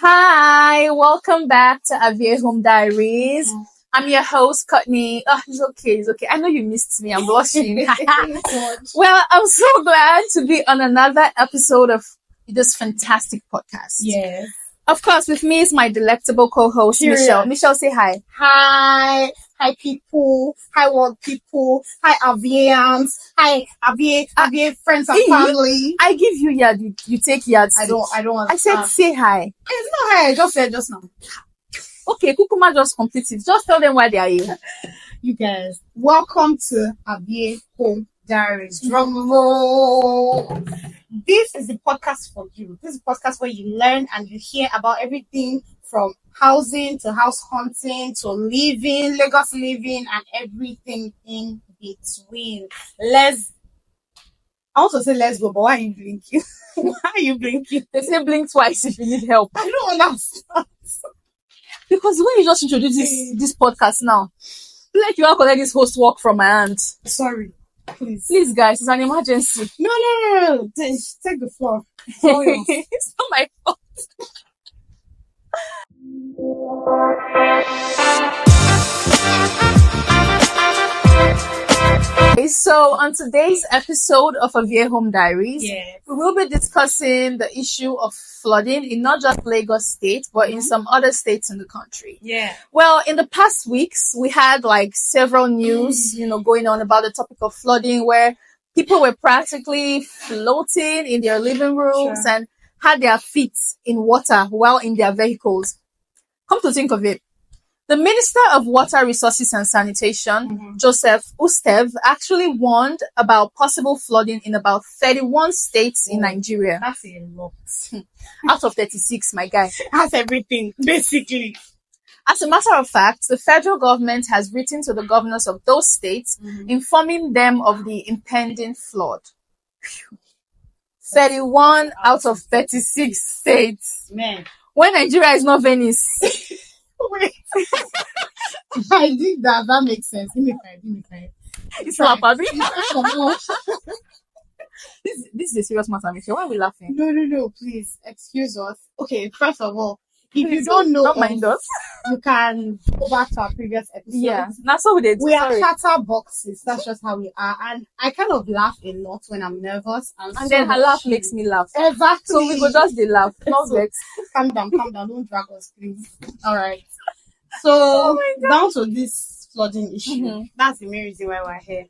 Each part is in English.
Hi, welcome back to Avia Home Diaries. I'm your host, Courtney. Oh, it's okay, it's okay. I know you missed me. I'm blushing. Well, I'm so glad to be on another episode of this fantastic podcast. Yes. Of course, with me is my delectable co-host, Period. Michelle. Michelle, say hi. Hi. Hi, people. Hi, world people. Hi, Avians. Hi, Avia friends and family. I give you yard, you take yard. I don't I said say hi. It's not hi. I just said just now. Okay, Kukuma just complete it. Just tell them why they are here. You guys, welcome to Avia Home Diaries. Drum roll. This is the podcast for you. This is a podcast where you learn and you hear about everything from housing to house hunting to living, Lagos living, and everything in between. I want to say let's go, but why are you blinking? Why are you blinking? They say blink twice if you need help. I don't understand. Because when you just introduce this podcast now, like you are collect this host work from my aunt. Sorry. Please, guys, it's an emergency. No. Take the floor. It's not my fault. So on today's episode of Avia Home Diaries, we will be discussing the issue of flooding in not just Lagos State, but in some other states in the country. Yeah. Well, in the past weeks, we had like several news, going on about the topic of flooding where people were practically floating in their living rooms and had their feet in water while in their vehicles. Come to think of it, the Minister of Water Resources and Sanitation, Joseph Ustev, actually warned about possible flooding in about 31 states in Nigeria. That's a lot. Out of 36, my guy. That's everything, basically. As a matter of fact, the federal government has written to the governors of those states, informing them of the impending flood. 31 out of 36 states. Man. When Nigeria is not Venice. Wait. I did that. That makes sense. Give me five. It's not Pabi. This This is a serious matter, Michelle. Why are we laughing? No. Please excuse us. Okay. First of all, if you don't know, don't mind us. You can go back to our previous episode. Yeah, that's what we did. We are chatterboxes. That's just how we are, and I kind of laugh a lot when I'm nervous, and then her laugh makes me laugh. Exactly. So we go just the laugh, not vex. Calm down. Don't drag us, please. All right. So down to this flooding issue. That's the main reason why we're here.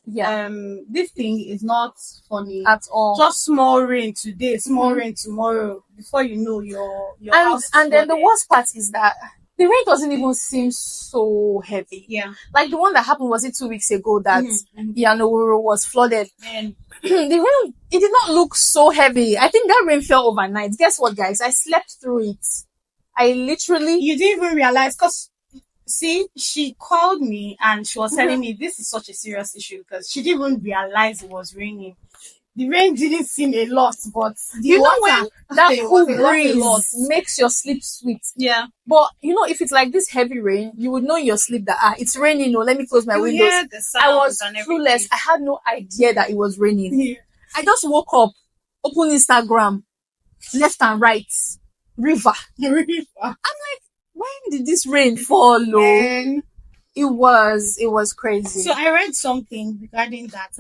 Yeah. This thing is not funny at all. Just small rain today, small rain tomorrow. Before you know, your house. And then the worst part is that the rain doesn't even seem so heavy. Yeah. Like the one that happened, was it 2 weeks ago that Yanowuru was flooded? And the rain, it did not look so heavy. I think that rain fell overnight. Guess what, guys? I slept through it. I literally... You didn't even realize, because see, she called me and she was telling me this is such a serious issue because she didn't even realize it was raining. The rain didn't seem a lot, but you know when that cool breeze makes your sleep sweet. Yeah. But if it's like this heavy rain, you would know in your sleep that it's raining. Let me close my windows. I was clueless. I had no idea that it was raining. Yeah. I just woke up, opened Instagram, left and right, river. I'm like, when did this rain fall? And it was crazy. So I read something regarding that.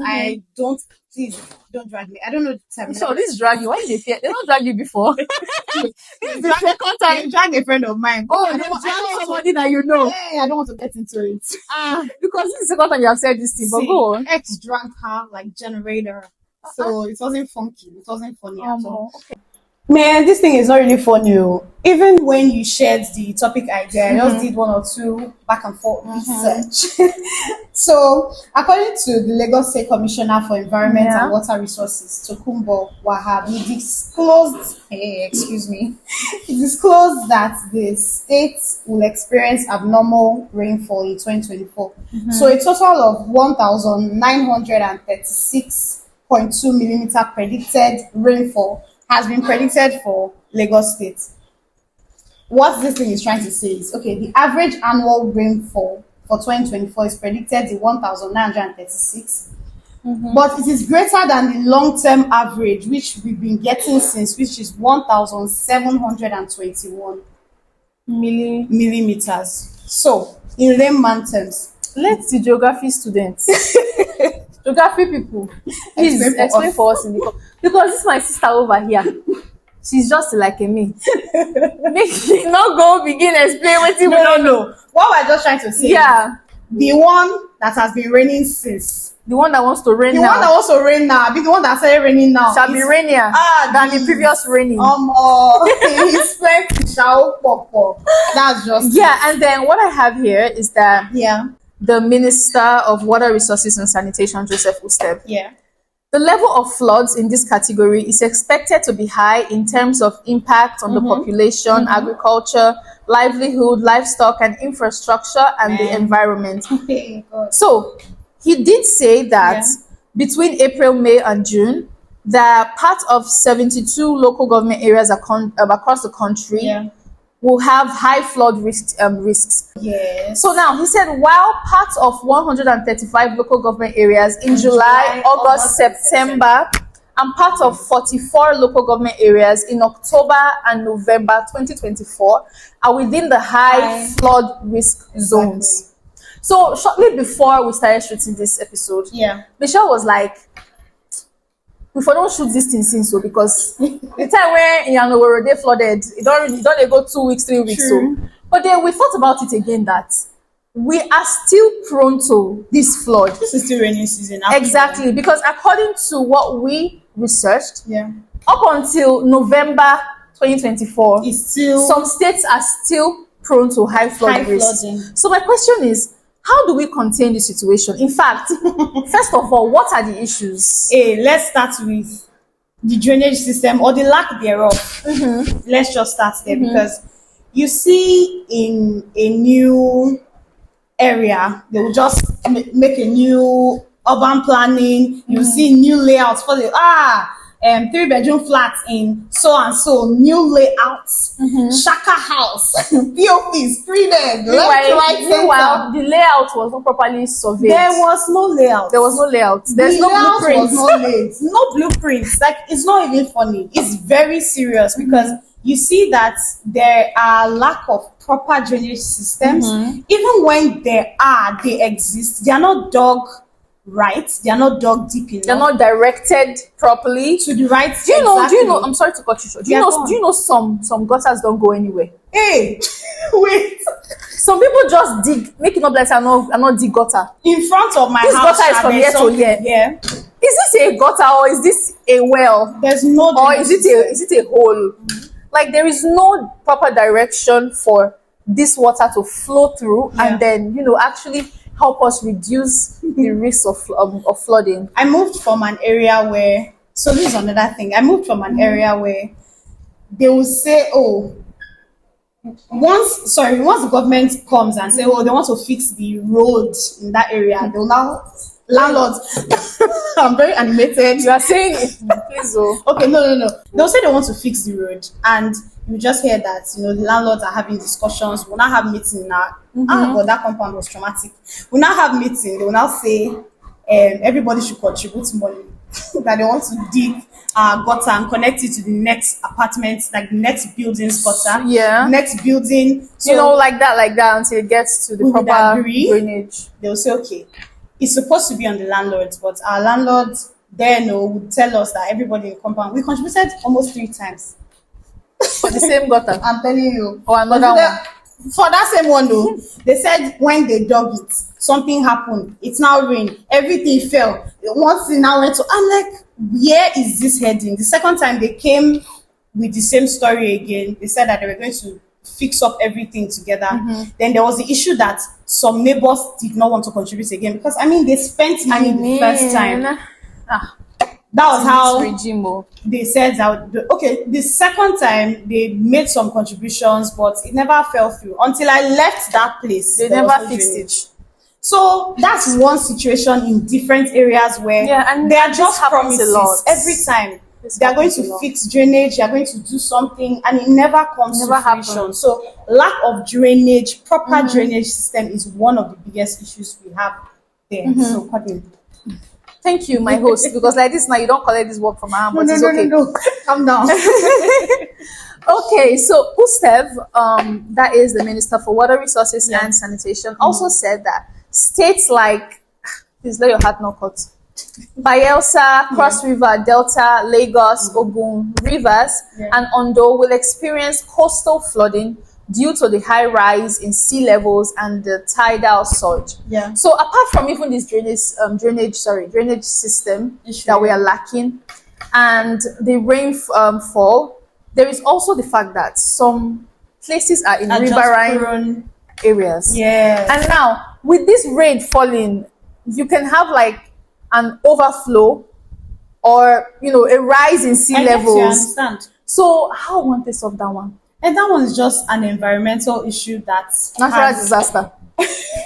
Please don't drag me. I don't know the time. So this drag you. Why did they don't drag you before? They drag a friend of mine. Oh, they drag somebody that you know. Yeah, I don't want to get into it. Because this is the second time you have said this thing. But go on. Ex dragged her like generator. So it wasn't funky. It wasn't funny at all. Okay. Man, this thing is not really funny. Even when you shared the topic idea, I just did one or two back and forth research. So, according to the Lagos State Commissioner for Environment and Water Resources, Tokunbo Wahab, he disclosed that the state will experience abnormal rainfall in 2024. So, a total of 1,936.2 millimeter predicted rainfall has been predicted for Lagos State. What this thing is trying to say is, okay, the average annual rainfall for 2024 is predicted in 1,936. But it is greater than the long-term average, which we've been getting since, which is 1,721 millimeters. So, in layman terms, Let the geography students, geography people, please explain for us in the because this is my sister over here. She's just like a me. Make she not go begin explain what you no. What we're just trying to say is the one that has been raining since. The one that wants to rain the now. The one that wants to rain now. The one that started raining now. Shall be rainier than the previous raining. His plenty shall pop up. That's just it. And then what I have here is that the Minister of Water Resources and Sanitation, Joseph Usteb. The level of floods in this category is expected to be high in terms of impact on the population, agriculture, livelihood, livestock, and infrastructure, and the environment. So, he did say that between April, May, and June, that part of 72 local government areas across the country will have high flood risks. So now, he said, while parts of 135 local government areas in July, August, September, and parts of 44 local government areas in October and November 2024 are within the high flood risk zones. So shortly before we started shooting this episode, Michelle was like, "We don't shoot this thing since so because the time when Yanowero they flooded, it don't go 2 weeks, 3 weeks." So, but then we thought about it again that we are still prone to this flood. This is still rainy season. Exactly, because according to what we researched, up until November 2024, some states are still prone to high flood risk. So my question is, how do we contain the situation? In fact, first of all, what are the issues? Let's start with the drainage system or the lack thereof. Let's just start there because you see in a new area, they will just make a new urban planning. You see new layouts for the 3-bedroom flats in so and so, new layouts, Shaka house, POPs, 3 beds, left, right, meanwhile, the layout was not properly surveyed. There was no layout. There's no blueprint. No blueprints. Like, it's not even funny. It's very serious because you see that there are lack of proper drainage systems. Even when they exist. They are not dug right. They are not dug deep enough. They're not directed properly to the right. Do you know? I'm sorry to cut you short. Do you know some gutters don't go anywhere? Hey, wait. Some people just dig, make it up like I'm not dig gutter. In front of my house. This gutter is from here to here. Yeah. Is this a gutter or is this a well? There's no. Or is it a hole? Like there is no proper direction for this water to flow through and then actually help us reduce the risk of flooding. I moved from an area where, so this is another thing. I moved from an area where they will say, once the government comes and say, they want to fix the road in that area, they will now, landlords, I'm very animated. You are saying it, please. Okay, no. They'll say they want to fix the road and you just hear that, the landlords are having discussions. We'll now have meeting now. But that compound was traumatic. We'll now have meeting. They will now say everybody should contribute money that they want to dig gutter and connect it to the next apartment, like the next building's gutter. Next building. So, like that until it gets to the proper drainage. They'll say, okay, it's supposed to be on the landlords, but our landlords would tell us that everybody in the compound, we contributed almost 3 times. For the same gutter. I'm telling you. Or another one. For that same one though, they said when they dug it, something happened. It's now rain. Everything fell. Once it now went to, I'm like, where is this heading? The second time they came with the same story again, they said that they were going to fix up everything together. Then there was the issue that some neighbors did not want to contribute again because they spent money the first time. That was how they said that. The second time they made some contributions, but it never fell through until I left that place. They never fixed it. So that's one situation in different areas where and they are just promises every time. They are going to fix drainage, they are going to do something, and it never comes to fruition. So lack of drainage, proper drainage system is one of the biggest issues we have there. So continue. Thank you, my host, because like this now you don't collect this work from my hand, but it's okay. No. Calm down. Okay, so Ustev, that is the Minister for Water Resources and Sanitation, also said that states like, please let your heart not cut, Bayelsa, Cross River, Delta, Lagos, Ogun, Rivers, and Ondo will experience coastal flooding due to the high rise in sea levels and the tidal surge. So apart from even this drainage system that we are lacking and the rainfall, there is also the fact that some places are in riverine areas. And now with this rain falling, you can have like an overflow or a rise in sea levels. You understand. So how want to solve that one? And that one is just an environmental issue that's natural disaster.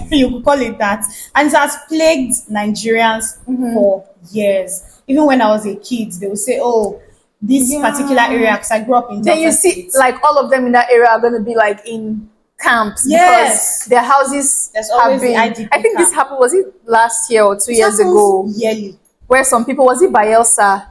You could call it that. And it has plagued Nigerians for years. Even when I was a kid, they would say, oh, this particular area, because I grew up in Delta Then you see, State. like all of them in that area are going to be like in camps because their houses have been. I think this happened, was it last year or 2 years ago? Yearly. Where some people, was it Bayelsa?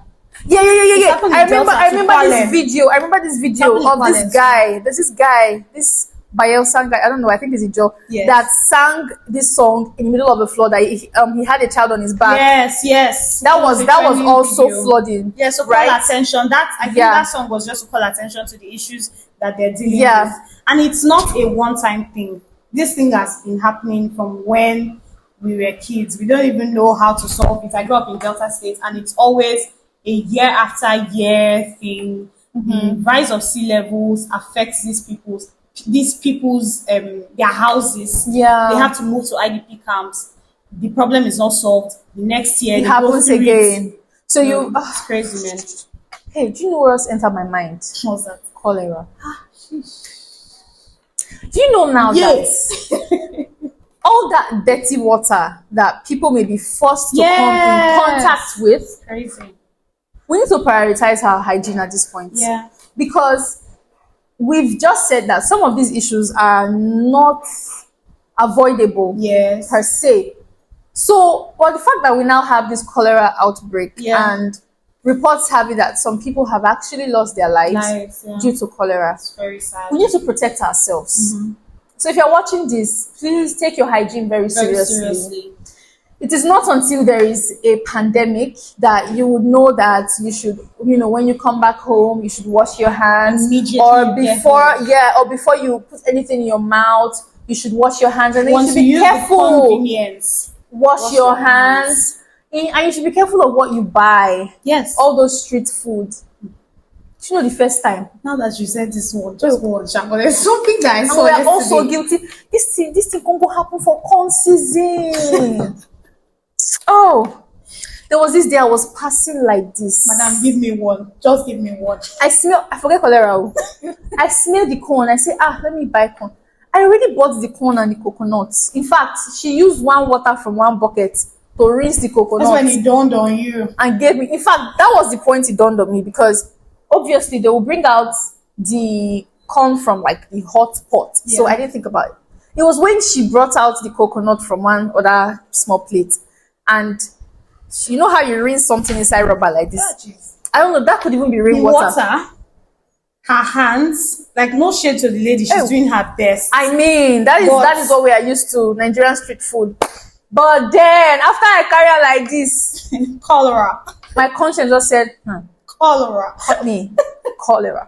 Yeah. I remember this video of this guy. There's this guy, this Bayelsa guy, I don't know, I think it's a joke, that sang this song in the middle of the flood. That he had a child on his back. Yes. That was also video. Flooding. Yeah, so call attention. I think that song was just to call attention to the issues that they're dealing with. And it's not a one-time thing. This thing has been happening from when we were kids. We don't even know how to solve it. I grew up in Delta State, and it's always a year after year thing. The rise of sea levels affects these people's their houses. They have to move to IDP camps. The problem is not solved. The next year it happens again. So it's crazy, man. Hey, do you know what else entered my mind? What's that? Cholera. Do you know now that all that dirty water that people may be forced to come in contact with, crazy. We need to prioritize our hygiene at this point. Because we've just said that some of these issues are not avoidable per se. So, but the fact that we now have this cholera outbreak and reports have it that some people have actually lost their lives due to cholera. It's very sad. We need to protect ourselves. So if you're watching this, please take your hygiene very seriously. It is not until there is a pandemic that you would know that you should, when you come back home, you should wash your hands. Or before you put anything in your mouth, you should wash your hands. And then you should be careful. Wash your hands. And you should be careful of what you buy. Yes. All those street food. Do you know the first time? Now that you said this one, just go on, Shango. There's something that I saw yesterday. We are also guilty. This thing can go happen for corn season. Oh, there was this day I was passing like this. Madam, give me one. Just give me one. I forget cholera. I smell the corn. I say, let me buy corn. I already bought the corn and the coconuts. In fact, she used one water from one bucket to rinse the coconuts. That's when it dawned on you. And gave me, in fact, that was the point it dawned on me, because obviously they will bring out the corn from like the hot pot. So I didn't think about it. It was when she brought out the coconut from one other small plate. And you know how you rinse something inside rubber like this? I don't know, that could even be rainwater. Her hands, like no shade to the lady, she's doing her best. I mean, that is what we are used to, Nigerian street food. But then, after I carry her like this, cholera. My conscience just said, cholera. Cut me. Cholera.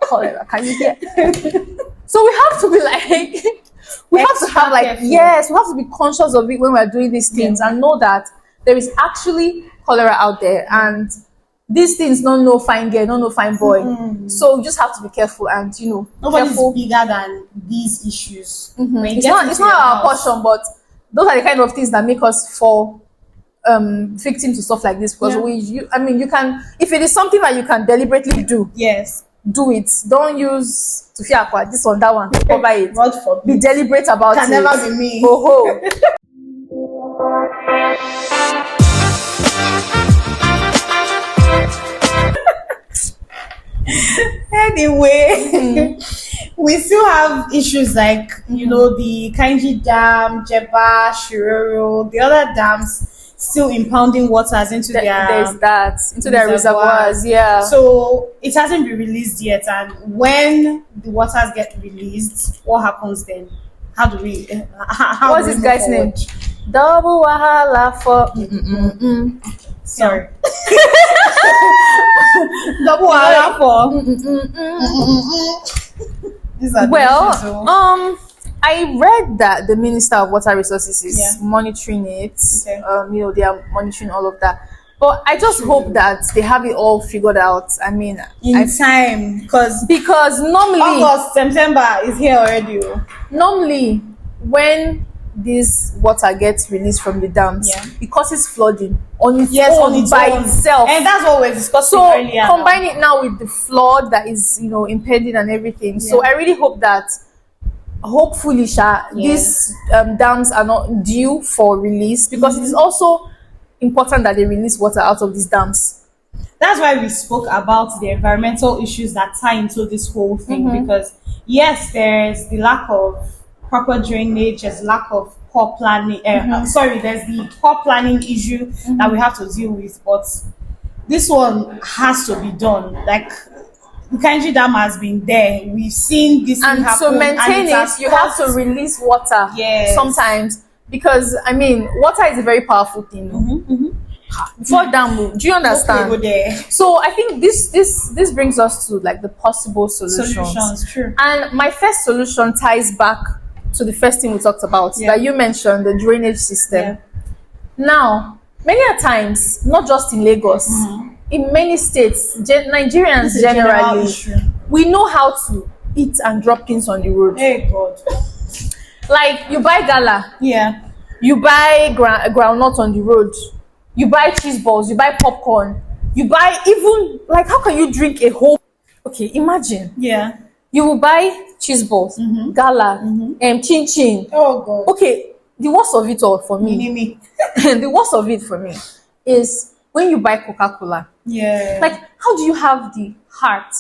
Can you hear? So we have to be like, we have to be conscious of it when we're doing these things and know that there is actually cholera out there, and these things don't know fine girl, don't know fine boy. So we just have to be careful, and nobody's bigger than these issues. It's not our portion, but those are the kind of things that make us fall victim to stuff like this. Because you can, if it is something that you can deliberately do, do it. Don't use to fear this one, that one, cover it. God forbid. Be deliberate about it. Can never be me. anyway, we still have issues like, the Kainji Dam, Jeba, Shiroro, the other dams still impounding waters into There's their that into their reservoirs. Yeah. So it hasn't been released yet. And when the waters get released, what happens then? How do we? How What's do we this move guy's forward? name? Double wahala for. Sorry. Double wahala for. These are the Well, issues, so- I read that the Minister of Water Resources is Yeah. monitoring it. Okay. They are monitoring all of that. But I just hope that they have it all figured out. I mean, in time, because because normally, August, September is here already. normally when this water gets released from the dams, Yeah. it causes flooding on its Yes, own on its by own. itself. And that's what we're discussing So earlier. combine it now with the flood that is, impending and everything. So I really hope that, hopefully, these dams are not due for release, because it is also important that they release water out of these dams. That's why we spoke about the environmental issues that tie into this whole thing. Because yes, there's the lack of proper drainage, there's lack of poor planning. There's the poor planning issue that we have to deal with, but this one has to be done. Like, the Kainji Dam has been there. We've seen this thing And happen, to maintain has it, you have to caused- release water Yes. sometimes, because I mean, water is a very powerful thing. Before dam, do you understand? Okay, go there. So I think this brings us to like the possible solutions. True. And my first solution ties back to the first thing we talked about, Yeah. that you mentioned, the drainage system. Yeah. Now, many a times, not just in Lagos, in many states, Nigerians This is a general generally, issue. we know how to eat and drop things on the road. Hey God. Like, you buy gala, Yeah. you buy groundnut on the road, you buy cheese balls, you buy popcorn, you buy even, like, how can you drink a whole, okay, imagine, Yeah. you will buy cheese balls, gala, chin chin. Oh God. Okay, the worst of it all for me, Mimi. the worst of it for me is when you buy Coca-Cola. Yeah. Like, how do you have the heart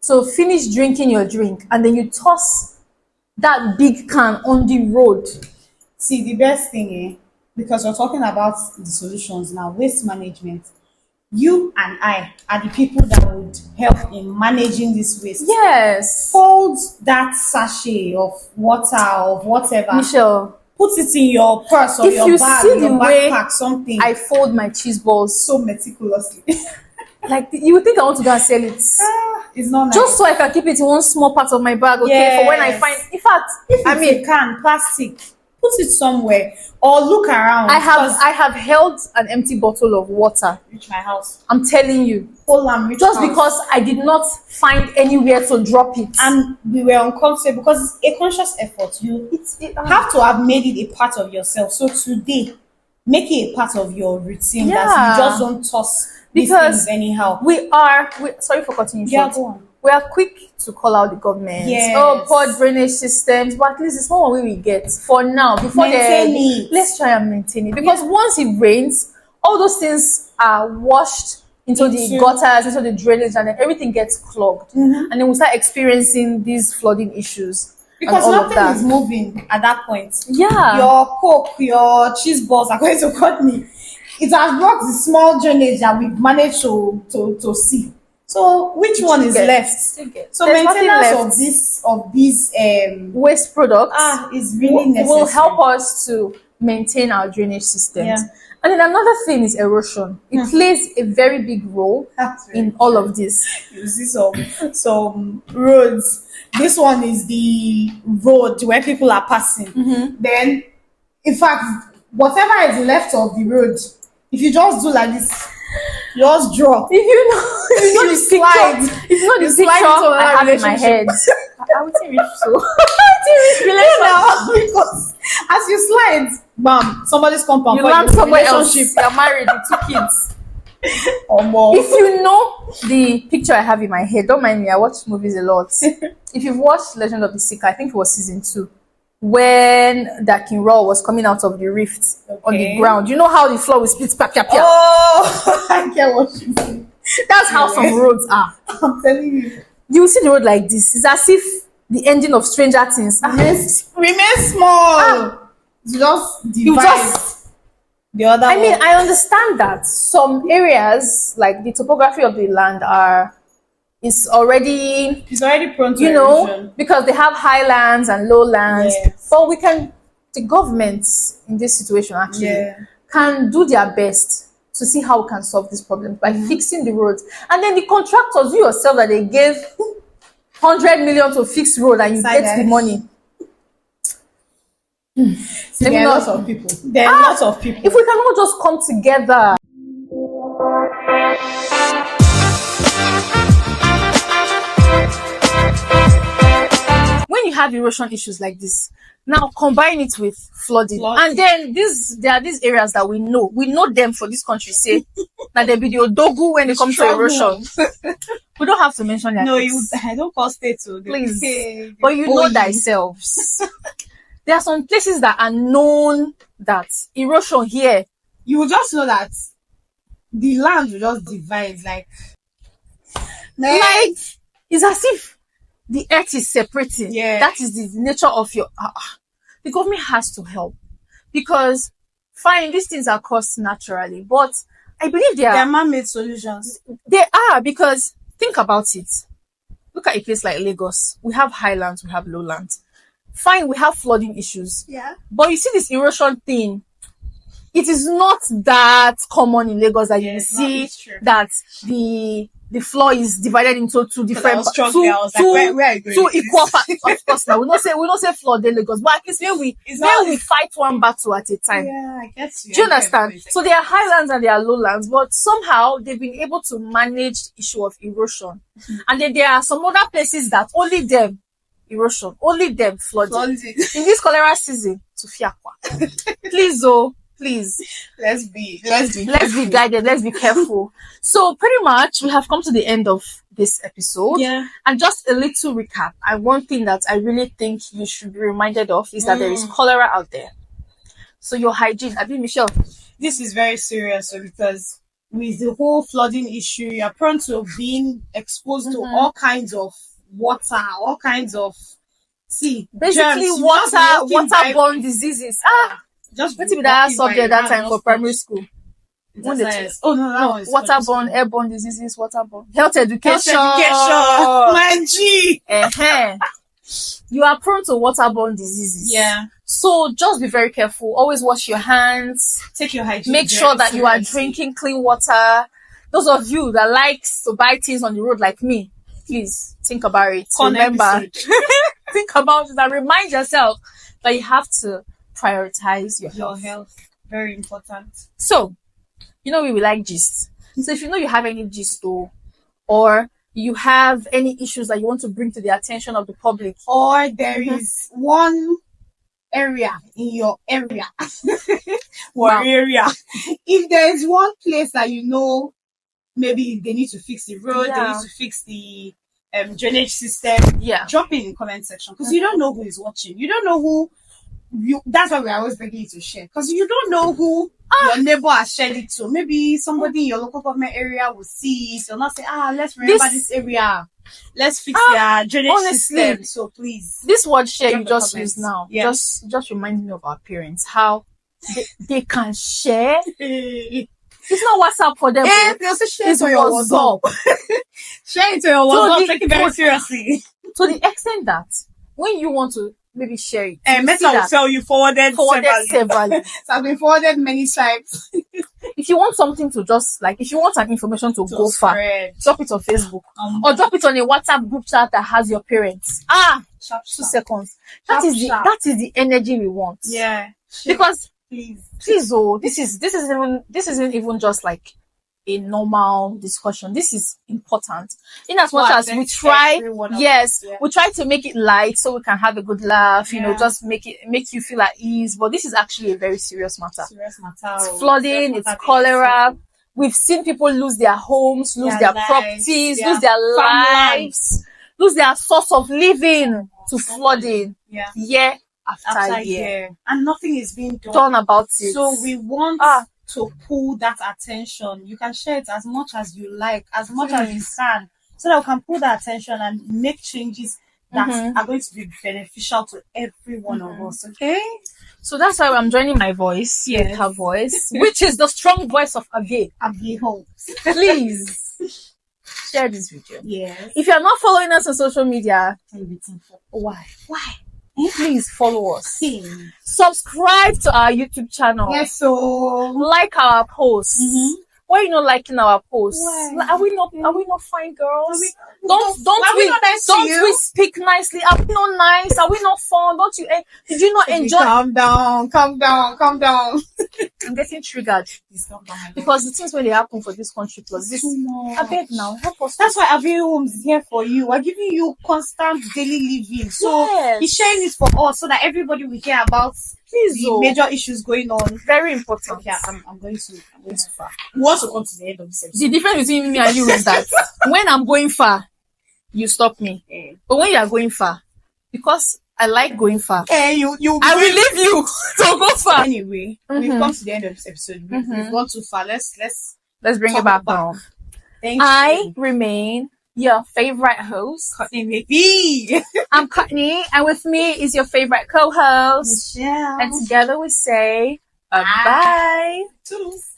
to finish drinking your drink and then you toss that big can on the road? See, the best thing, because we're talking about the solutions now, waste management. You and I are the people that would help in managing this waste. Yes. Fold that sachet of water, of whatever. Michelle, Put it in your purse or if your you bag, see or your the way backpack, something. I fold my cheese balls, so meticulously. like, you would think I want to go and sell it. It's not nice. Just so I can keep it in one small part of my bag, okay? For when I Yes. find, in fact, I mean, can plastic, put it somewhere or look around. I have held an empty bottle of water. Reach my house. I'm telling you, just because I did not find anywhere to drop it. and we were uncomfortable because it's a conscious effort. You have to have made it a part of yourself. So today, make it a part of your routine that Yeah. you just don't toss these Because things anyhow. we sorry for cutting you Yeah, short. go on. We are quick to call out the government. Yes. Oh, poor drainage systems. But at least it's one way we get for now. Before Maintain it. let's try and maintain it. Because once it rains, all those things are washed into the gutters, into the drainage, and then everything gets clogged. And then we start experiencing these flooding issues. Because and all of nothing that. is moving at that point. Yeah. Your Coke, your cheese balls are going to cut me. It has brought the small drainage that we've managed to see. So which one is left? So There's nothing maintenance left. of these Waste products is really necessary. will help us to maintain our drainage systems. Yeah. And then another thing is erosion. It plays a very big role in all of this. You see some roads. This one is the road where people are passing. Then, in fact, whatever is left of the road, if you just do like this, you just draw. If you know You the slide. picture, if you know the You slide picture into another I have in my head, relationship. I would think reach so. I would think reach relationship. Because as you slide, bam, somebody's compound. You land somewhere else. You're married with 2 kids. Or more. If you know the picture I have in my head, don't mind me, I watch movies a lot. If you've watched Legend of the Seeker, I think it was season 2, when that King Raw was coming out of the rift on the ground. You know how the floor will split, pia, pia, pia. Oh, I get what you mean. That's how some roads are. I'm telling you. You will see the road like this. It's as if the ending of Stranger Things. Remain small. Just You divide just, the other I mean, one. I understand that some areas, like the topography of the land, is already, It's already prone to you know, erosion. because they have highlands and lowlands. Yes. But the government in this situation actually Yeah. can do their best to see how we can solve this problem by fixing the roads. And then the contractors, you yourself, that they gave 100 million to fix road and you get the money. There are lots of people. There are lots of people. If we can all just come together. When you have erosion issues like this, now combine it with flooding. And then there are these areas that we know them for this country, say that they be the odogu when it comes to erosion. We don't have to mention their names. I don't call state to please, but you know thyself. There are some places that are known that erosion here. You will just know that the land will just divide, like it's as if the earth is separating. Yeah. That is the nature of your. The government has to help, because fine, these things are caused naturally, but I believe there are man-made solutions. They are, because think about it. Look at a place like Lagos. We have highlands, we have lowlands. Fine, we have flooding issues. Yeah. But you see this erosion thing, it is not that common in Lagos that you see that the floor is divided into two different two equal parts. Of course, now we don't say flood in Lagos, but at least we fight one battle at a time. Yeah, I guess. Do you understand? So there are highlands and there are lowlands, but somehow they've been able to manage the issue of erosion. And then there are some other places that only them erosion, only them flooding. In this cholera season, to fiakwa. Please, let's be guided, let's be careful. So pretty much we have come to the end of this episode. Yeah. And just a little recap. And one thing that I really think you should be reminded of is that there is cholera out there. So your hygiene, Michelle. This is very serious, because with the whole flooding issue, you're prone to being exposed to all kinds of water, all kinds of basically germs, waterborne diseases. Just wait till that subject that time for primary school. Waterborne, airborne diseases, waterborne. Health education. My G. You are prone to waterborne diseases. Yeah. So just be very careful. Always wash your hands. Take your hygiene. Make sure that you are drinking clean water. Those of you that likes to buy things on the road like me, please think about it. Remember, think about it and remind yourself that you have to prioritize your health. Very important. So, we like gist. So if you have any gist or you have any issues that you want to bring to the attention of the public, or there is one area in your area, if there is one place that maybe they need to fix the road, they need to fix the drainage system, drop it in the comment section, because you don't know who is watching. You don't know who that's why we're always begging you to share, because you don't know who your neighbor has shared it to. Maybe somebody in your local government area will see it. You'll not say, let's remember this area. Let's fix their drainage system. So please. This word share you just use now. Yeah. Just remind me of our parents, how they can share. It's not WhatsApp for them. They also share it to your WhatsApp. Share it to your WhatsApp. Take it very seriously. To the extent that when you want to maybe share it, Meta will tell you forwarded several. So I've been forwarded many times. If you want something to if you want an information to go far, drop it on Facebook or drop it on a WhatsApp group chat that has your parents. 2 seconds. That is the energy we want. Yeah. Because please, this isn't even just like a normal discussion. This is important. In as much as we try, we try to make it light so we can have a good laugh, just make you feel at ease. But this is actually a very serious matter. It's flooding, it's cholera. We've seen people lose their homes, lose their properties, lose their lives, lose their source of living to flooding. Year after year. And nothing is being done about it. So we want to pull that attention. You can share it as much as you like, as much as you can, so that we can put that attention and make changes that are going to be beneficial to every one of us. Okay. So that's why I'm joining my voice with her voice, which is the strong voice of Abie. Abie Holmes. Please share this video. Yes. If you're not following us on social media, why? Please follow us. Hey. Subscribe to our YouTube channel. Yes, so like our posts. Why are you not liking our posts? Why? Are we not fine girls? Are we not nice to you? We speak nicely? Are we not nice? Are we not fun? Did you not enjoy? Calm down. I'm getting triggered. Because the things when they happen for this country plus this. I beg now, help us. That's why Abie Homes is here for you. We're giving you constant daily living. So he's sharing this for us so that everybody will hear about the major issues going on. Very important. Okay, I'm going too far. We want to come to the end of this episode. The difference between me and you is that when I'm going far, you stop me. But when you are going far, because I like going far, I will leave you to go far. Anyway, we've come to the end of this episode. We've gone too far. Let's bring it back down. I remain your favorite host, Courtney maybe. I'm Courtney, and with me is your favorite co-host, Michelle. And together we say bye. Toodles.